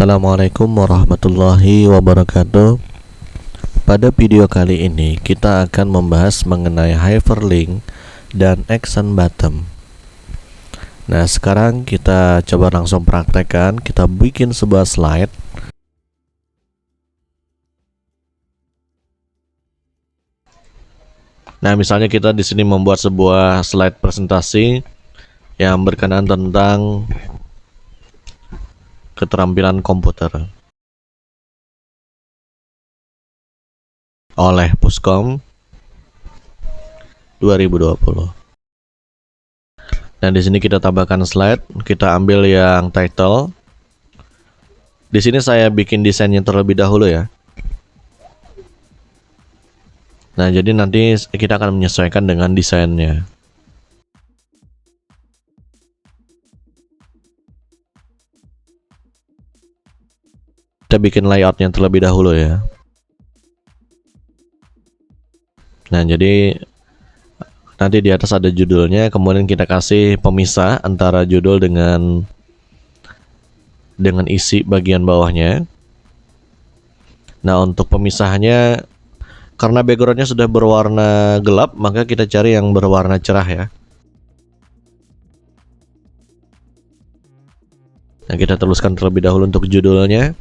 Assalamualaikum warahmatullahi wabarakatuh. Pada video kali ini kita akan membahas mengenai hyperlink dan action button. Nah, sekarang kita coba langsung praktekkan. Kita bikin sebuah slide. Nah, misalnya kita di sini membuat sebuah slide presentasi yang berkenaan tentang keterampilan komputer oleh Puskom 2020. Nah, di sini kita tambahkan slide, kita ambil yang title. Di sini saya bikin desainnya terlebih dahulu ya. Nah, jadi nanti kita akan menyesuaikan dengan desainnya. Kita bikin layoutnya terlebih dahulu ya. Nah, jadi nanti di atas ada judulnya, kemudian kita kasih pemisah antara judul dengan isi bagian bawahnya. Nah, untuk pemisahnya, karena backgroundnya sudah berwarna gelap, maka kita cari yang berwarna cerah ya. Nah, kita tuliskan terlebih dahulu untuk judulnya.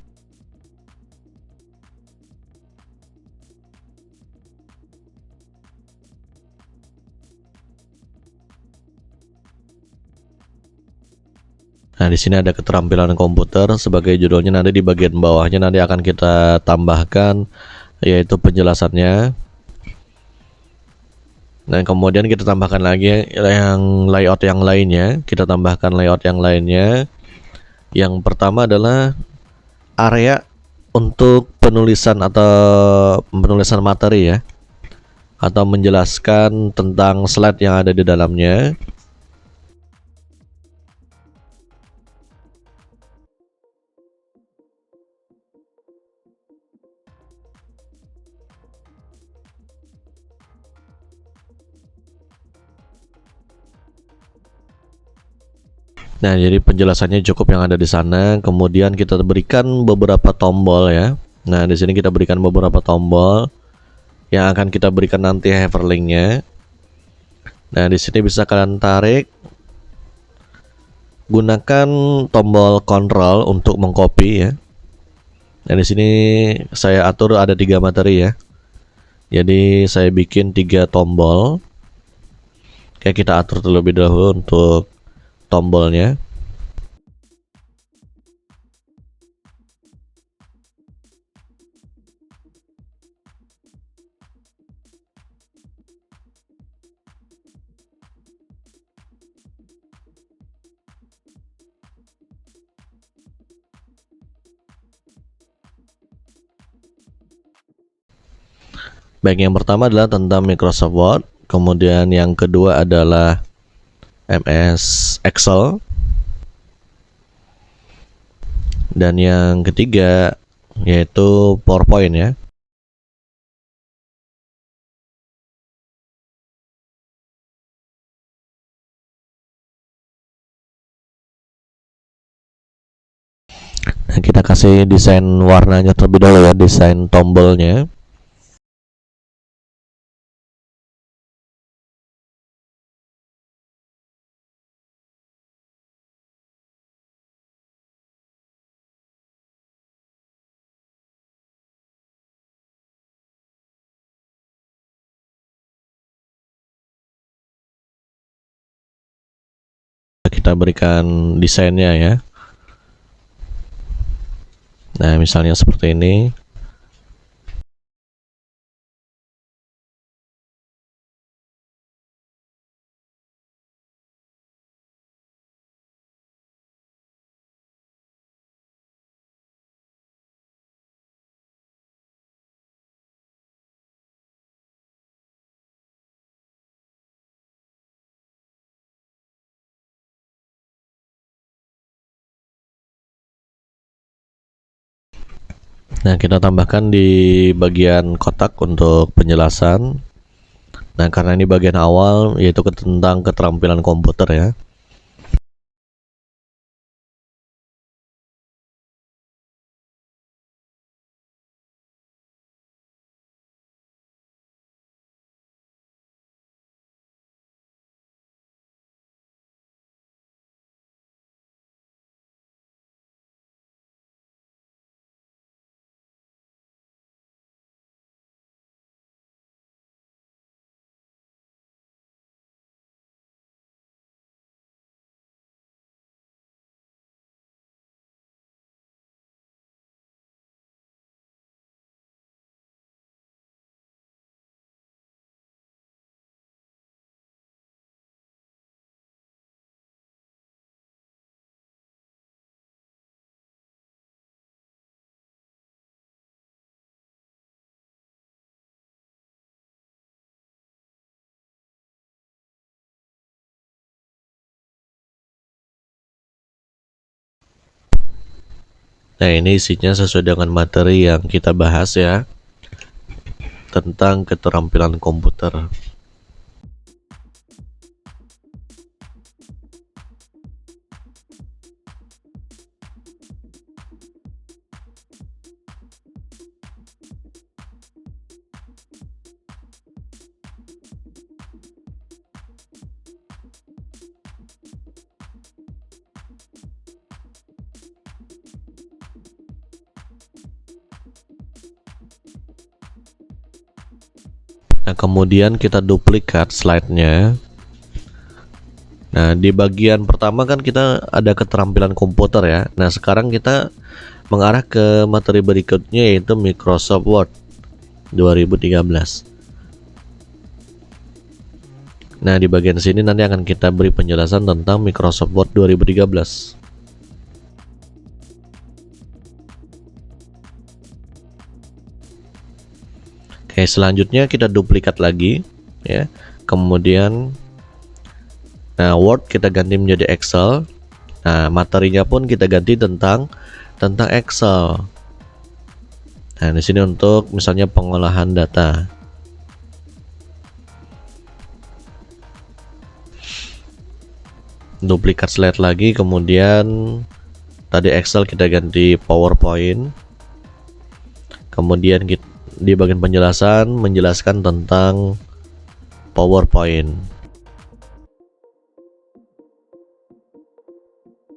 Nah, di sini ada keterampilan komputer sebagai judulnya, nanti di bagian bawahnya nanti akan kita tambahkan yaitu penjelasannya. Nah, kemudian kita tambahkan lagi yang layout yang lainnya, kita tambahkan layout yang lainnya. Yang pertama adalah area untuk penulisan atau penulisan materi ya, atau menjelaskan tentang slide yang ada di dalamnya. Nah, jadi penjelasannya cukup yang ada di sana. Kemudian kita berikan beberapa tombol ya. Nah, di sini kita berikan beberapa tombol yang akan kita berikan nanti hyperlinknya. Nah, di sini bisa kalian tarik. Gunakan tombol control untuk mengcopy ya. Nah, di sini saya atur ada 3 materi ya. Jadi saya bikin 3 tombol. Kayak kita atur terlebih dahulu untuk tombolnya. Baik, yang pertama adalah tentang Microsoft Word, kemudian yang kedua adalah MS Excel, dan yang ketiga yaitu PowerPoint ya. Nah, kita kasih desain warnanya terlebih dahulu ya, desain tombolnya. Kita berikan desainnya ya. Nah, misalnya seperti ini. Nah, kita tambahkan di bagian kotak untuk penjelasan. Nah, karena ini bagian awal yaitu tentang keterampilan komputer ya. Nah, ini isinya sesuai dengan materi yang kita bahas ya, tentang keterampilan komputer. Nah, kemudian kita duplikat slide-nya. Nah, di bagian pertama kan kita ada keterampilan komputer ya. Nah, sekarang kita mengarah ke materi berikutnya, yaitu Microsoft Word 2013. Nah, di bagian sini nanti akan kita beri penjelasan tentang Microsoft Word 2013. Oke, selanjutnya kita duplikat lagi ya. Kemudian Word kita ganti menjadi Excel. Nah, materinya pun kita ganti tentang Excel. Nah, di sini untuk misalnya pengolahan data. Duplikat slide lagi, kemudian tadi Excel kita ganti PowerPoint. Kemudian di bagian penjelasan menjelaskan tentang PowerPoint.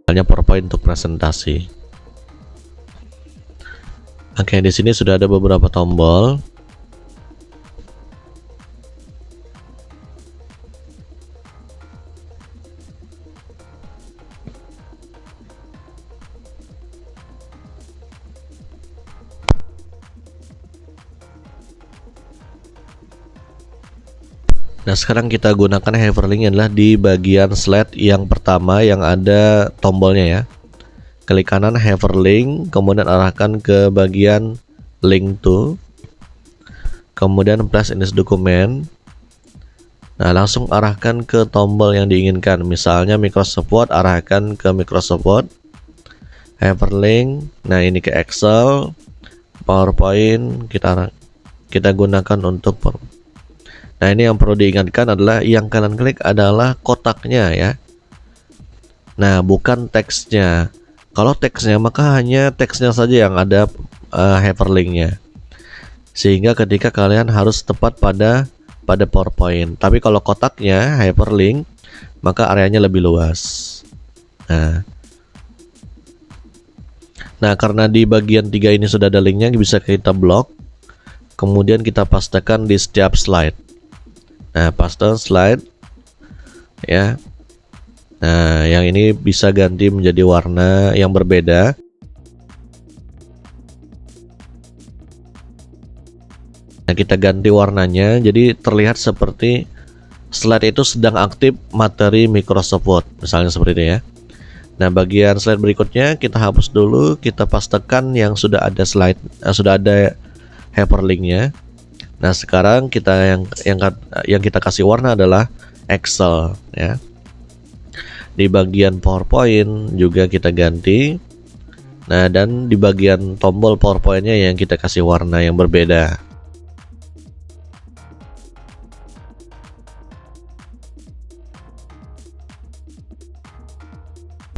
Misalnya PowerPoint untuk presentasi. Oke, di sini sudah ada beberapa tombol. Nah, sekarang kita gunakan hyperlink adalah di bagian slide yang pertama yang ada tombolnya ya. Klik kanan hyperlink, kemudian arahkan ke bagian link to, kemudian place in this document. Nah, langsung arahkan ke tombol yang diinginkan. Misalnya Microsoft Word, arahkan ke Microsoft Word. Hyperlink, nah ini ke Excel. PowerPoint kita gunakan untuk Nah, ini yang perlu diingatkan adalah yang kalian klik adalah kotaknya ya. Nah, bukan teksnya. Kalau teksnya maka hanya teksnya saja yang ada hyperlinknya. Sehingga ketika kalian harus tepat pada PowerPoint. Tapi kalau kotaknya hyperlink, maka areanya lebih luas. Nah, karena di bagian 3 ini sudah ada linknya, bisa kita blok. Kemudian kita pastekan di setiap slide. Nah, paste slide ya. Nah, yang ini bisa ganti menjadi warna yang berbeda. Nah, kita ganti warnanya jadi terlihat seperti slide itu sedang aktif materi Microsoft Word, misalnya seperti itu ya. Nah, bagian slide berikutnya kita hapus dulu, kita pastekan yang sudah ada sudah ada hyperlinknya. Nah, sekarang kita yang kita kasih warna adalah Excel ya. Di bagian PowerPoint juga kita ganti. Nah, dan di bagian tombol PowerPoint-nya yang kita kasih warna yang berbeda.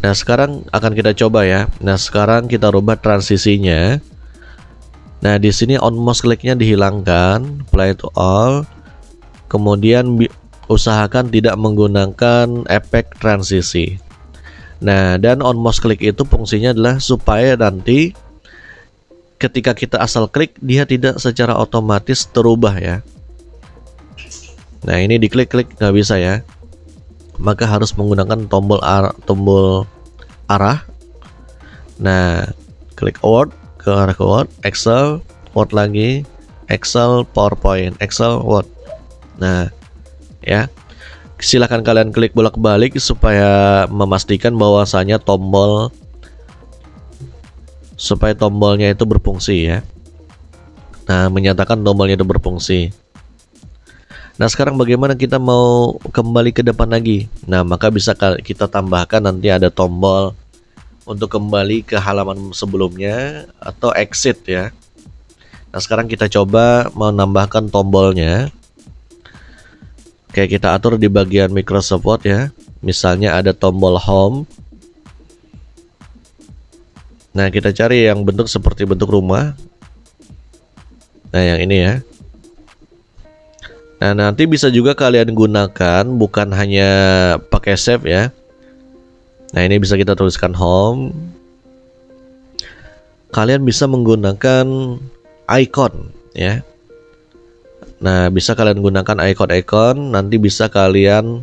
Nah, sekarang akan kita coba ya. Nah, sekarang kita rubah transisinya. Nah, di sini on mouse kliknya dihilangkan, apply to all. Kemudian usahakan tidak menggunakan efek transisi. Nah, dan on mouse klik itu fungsinya adalah supaya nanti ketika kita asal klik dia tidak secara otomatis terubah ya. Nah, ini diklik-klik nggak bisa ya. Maka harus menggunakan tombol arah. Nah, klik Word, ke arah ke Word, Excel, Word lagi, Excel, PowerPoint, Excel, Word. Nah, ya, silakan kalian klik bolak-balik supaya memastikan bahwasanya tombolnya itu berfungsi ya. Nah, menyatakan tombolnya itu berfungsi. Nah, sekarang bagaimana kita mau kembali ke depan lagi? Nah, maka bisa kita tambahkan nanti ada tombol untuk kembali ke halaman sebelumnya atau exit ya. Nah, sekarang kita coba menambahkan tombolnya. Oke, kita atur di bagian Microsoft Word ya. Misalnya ada tombol home. Nah, kita cari yang bentuk seperti bentuk rumah. Nah, yang ini ya. Nah, nanti bisa juga kalian gunakan bukan hanya pakai save ya. Nah, ini bisa kita tuliskan home. Kalian bisa menggunakan icon ya. Nah, bisa kalian gunakan icon-icon, nanti bisa kalian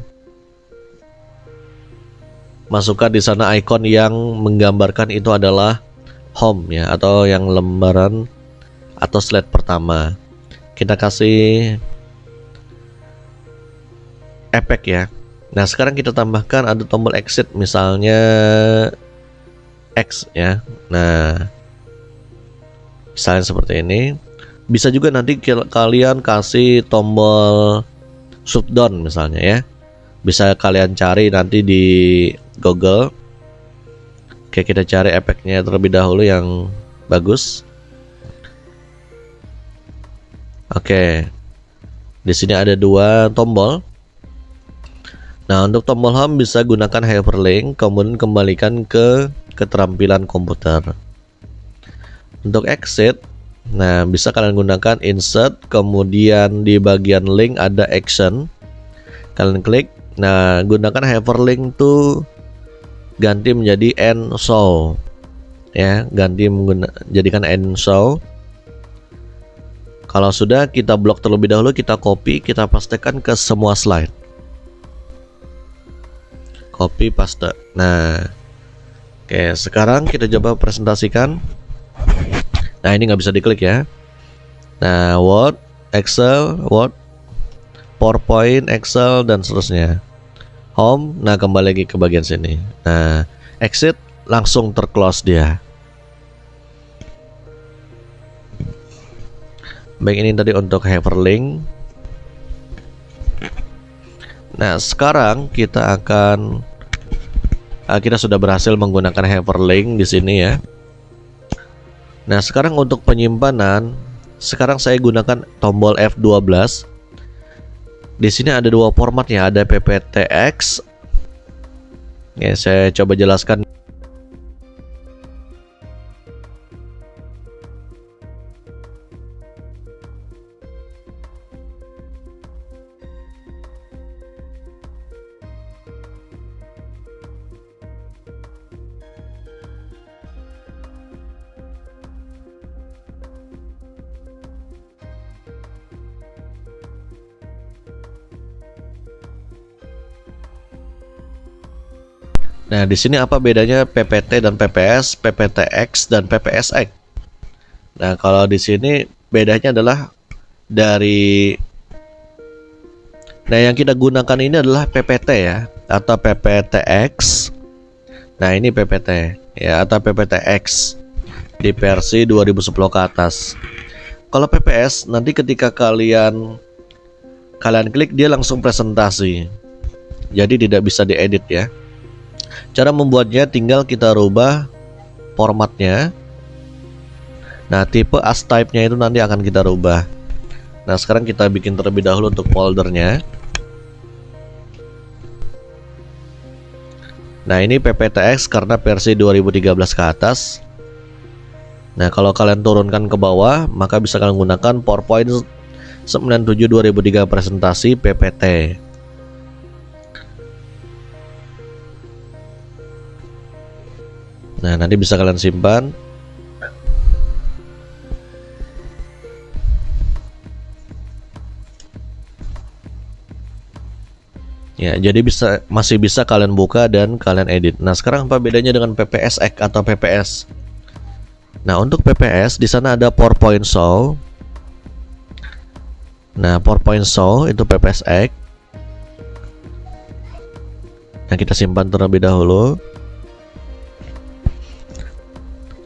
masukkan di sana icon yang menggambarkan itu adalah home ya, atau yang lembaran atau slide pertama. Kita kasih efek ya. Nah, sekarang kita tambahkan ada tombol exit, misalnya X ya. Nah, misalnya seperti ini. Bisa juga nanti kalian kasih tombol shutdown misalnya ya. Bisa kalian cari nanti di Google. Oke, kita cari efeknya terlebih dahulu yang bagus. Oke. Di sini ada dua tombol. Nah, untuk tombol home bisa gunakan hyperlink, kemudian kembalikan ke keterampilan komputer. Untuk exit, nah bisa kalian gunakan insert, kemudian di bagian link ada action. Kalian klik. Nah, gunakan hyperlink tuh ganti menjadi end show. Ya, ganti jadikan end show. Kalau sudah, kita blok terlebih dahulu, kita copy, kita pastekan ke semua slide. Copy paste. Nah, oke, sekarang kita coba presentasikan. Nah, ini nggak bisa diklik ya. Nah, Word, Excel, Word, PowerPoint, Excel, dan seterusnya. Home, nah kembali lagi ke bagian sini. Nah, exit, langsung terclose dia. Baik, ini tadi untuk hyperlink. Nah, sekarang kita akan kita sudah berhasil menggunakan hyperlink di sini ya. Nah, sekarang untuk penyimpanan, sekarang saya gunakan tombol F12. Di sini ada dua formatnya, ada PPTX. Ya, saya coba jelaskan. Nah, di sini apa bedanya PPT dan PPS, PPTX dan PPSX? Nah, kalau di sini bedanya adalah dari yang kita gunakan ini adalah PPT ya, atau PPTX. Nah, ini PPT ya, atau PPTX di versi 2010 ke atas. Kalau PPS nanti ketika kalian klik dia langsung presentasi. Jadi tidak bisa diedit ya. Cara membuatnya tinggal kita rubah formatnya. Nah, tipe as type-nya itu nanti akan kita rubah. Nah, sekarang kita bikin terlebih dahulu untuk foldernya. Nah, ini PPTX karena versi 2013 ke atas. Nah, kalau kalian turunkan ke bawah, maka bisa kalian gunakan PowerPoint 97 2003 presentasi PPT. Nah, nanti bisa kalian simpan. Ya, jadi masih bisa kalian buka dan kalian edit. Nah, sekarang apa bedanya dengan PPSX atau PPS? Nah, untuk PPS di sana ada PowerPoint Show. Nah, PowerPoint Show itu PPSX. Nah, kita simpan terlebih dahulu.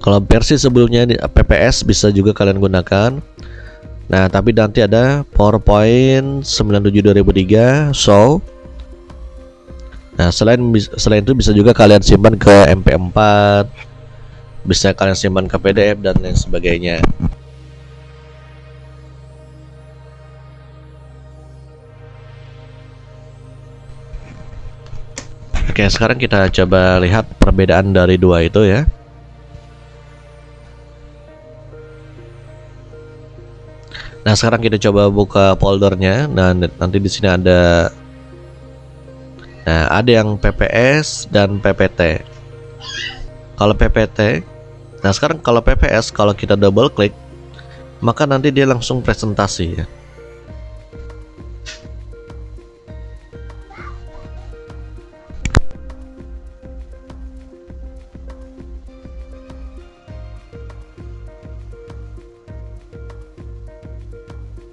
Kalau versi sebelumnya di PPS bisa juga kalian gunakan. Nah, tapi nanti ada PowerPoint 97 2003 Show. Nah, selain itu bisa juga kalian simpan ke MP4, bisa kalian simpan ke PDF dan lain sebagainya. Oke, sekarang kita coba lihat perbedaan dari dua itu ya. Nah, sekarang kita coba buka foldernya. Nah, nanti di sini ada yang PPS dan PPT. Kalau PPT, nah sekarang kalau PPS, kalau kita double klik, maka nanti dia langsung presentasi ya.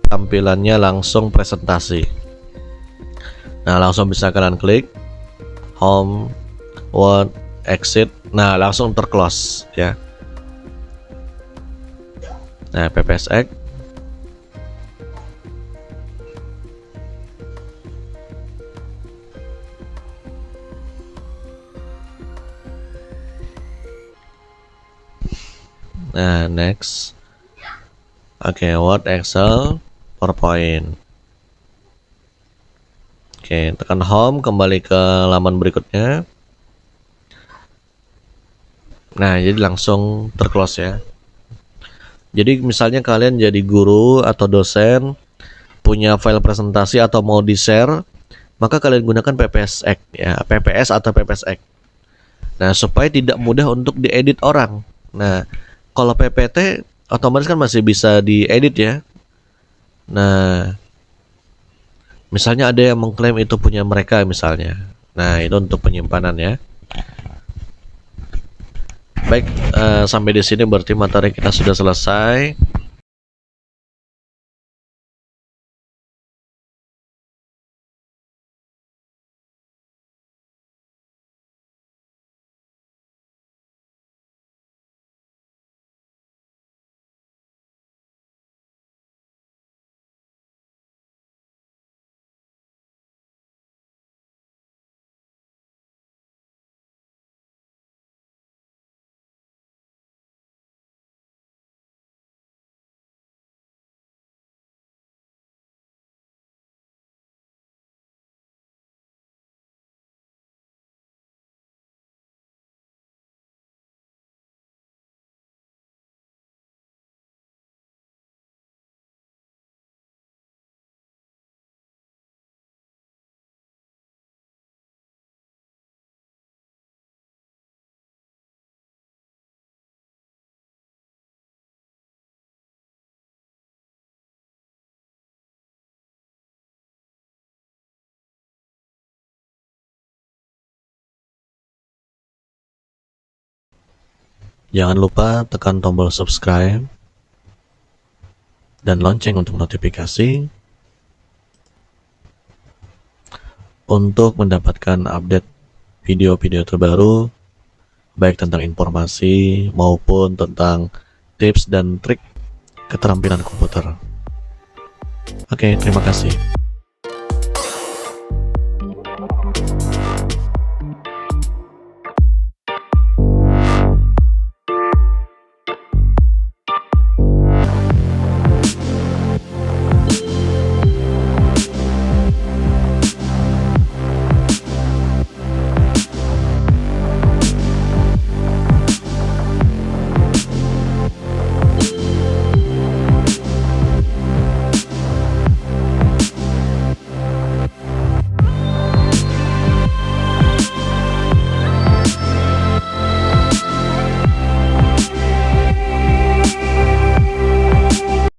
Tampilannya langsung presentasi. Nah, langsung bisa kalian klik home, word, exit. Nah, langsung terclose ya. Nah, PPSX. Nah, next. Oke, Word, Excel, PowerPoint. Oke, tekan home, kembali ke laman berikutnya. Nah, jadi langsung terclose ya. Jadi misalnya kalian jadi guru atau dosen, punya file presentasi atau mau di-share, maka kalian gunakan PPSX ya, PPS atau PPSX. Nah, supaya tidak mudah untuk diedit orang. Nah, kalau PPT otomatis kan masih bisa diedit ya. Nah, misalnya ada yang mengklaim itu punya mereka misalnya. Nah, itu untuk penyimpanan ya. Baik, sampai di sini berarti materi kita sudah selesai. Jangan lupa tekan tombol subscribe dan lonceng untuk notifikasi untuk mendapatkan update video-video terbaru, baik tentang informasi maupun tentang tips dan trik keterampilan komputer. Oke, terima kasih.